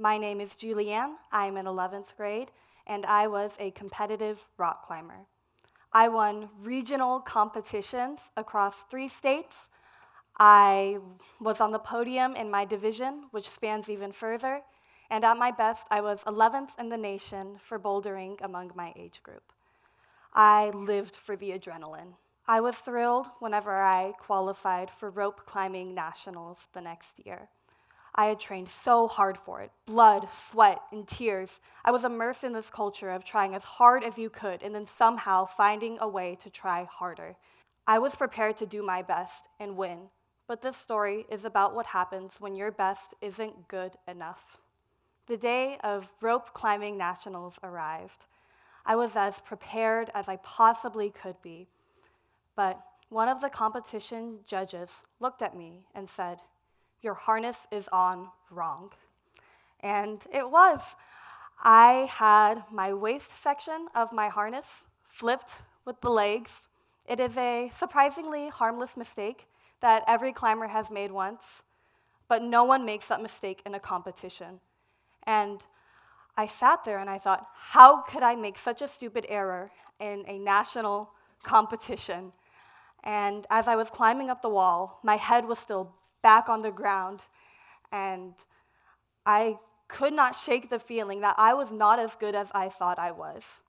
My name is Julianne. I'm in 11th grade, and I was a competitive rock climber. I won regional competitions across 3 states. I was on the podium in my division, which spans even further, and at my best, I was 11th in the nation for bouldering among my age group. I lived for the adrenaline. I was thrilled whenever I qualified for rope climbing nationals the next year. I had trained so hard for it, blood, sweat, and tears. I was immersed in this culture of trying as hard as you could and then somehow finding a way to try harder. I was prepared to do my best and win, but this story is about what happens when your best isn't good enough. The day of rope climbing nationals arrived. I was as prepared as I possibly could be, but one of the competition judges looked at me and said, "Your harness is on wrong." And it was. I had my waist section of my harness flipped with the legs. It is a surprisingly harmless mistake that every climber has made once, but no one makes that mistake in a competition. And I sat there and I thought, how could I make such a stupid error in a national competition? And as I was climbing up the wall, my head was still back on the ground, and I could not shake the feeling that I was not as good as I thought I was.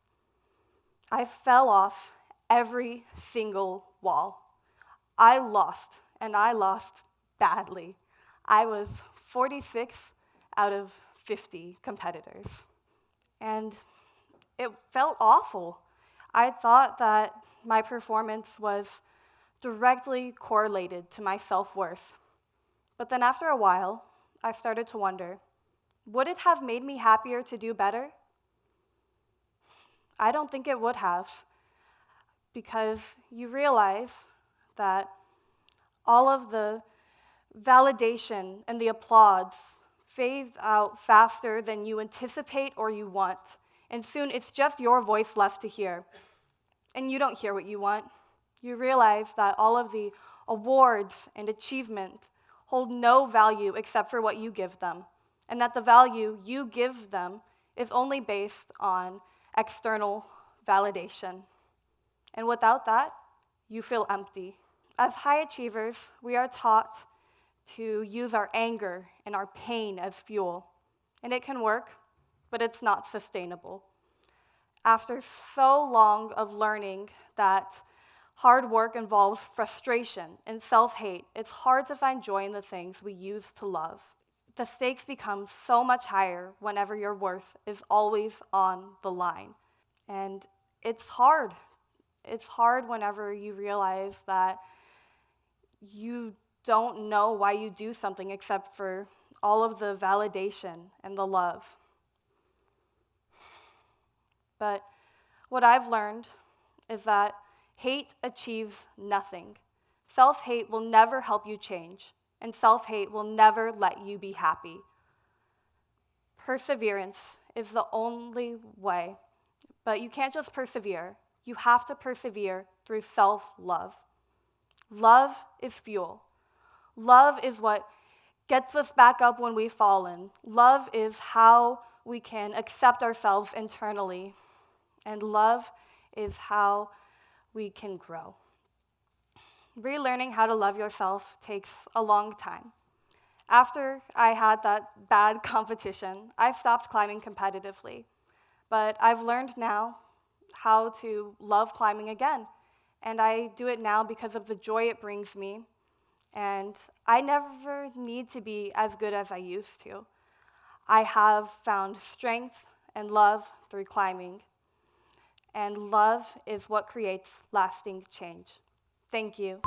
I fell off every single wall. I lost, and I lost badly. I was 46 out of 50 competitors, and it felt awful. I thought that my performance was directly correlated to my self-worth. But then after a while, I started to wonder, would it have made me happier to do better? I don't think it would have, because you realize that all of the validation and the applause fades out faster than you anticipate or you want, and soon it's just your voice left to hear, and you don't hear what you want. You realize that all of the awards and achievement hold no value except for what you give them, and that the value you give them is only based on external validation. And without that, you feel empty. As high achievers, we are taught to use our anger and our pain as fuel, and it can work, but it's not sustainable. After so long of learning that hard work involves frustration and self-hate, it's hard to find joy in the things we used to love. The stakes become so much higher whenever your worth is always on the line. And it's hard. It's hard whenever you realize that you don't know why you do something except for all of the validation and the love. But what I've learned is that hate achieves nothing. Self-hate will never help you change, and self-hate will never let you be happy. Perseverance is the only way, but you can't just persevere. You have to persevere through self-love. Love is fuel. Love is what gets us back up when we've fallen. Love is how we can accept ourselves internally, and love is how we can grow. Relearning how to love yourself takes a long time. After I had that bad competition, I stopped climbing competitively. But I've learned now how to love climbing again. And I do it now because of the joy it brings me. And I never need to be as good as I used to. I have found strength and love through climbing. And love is what creates lasting change. Thank you.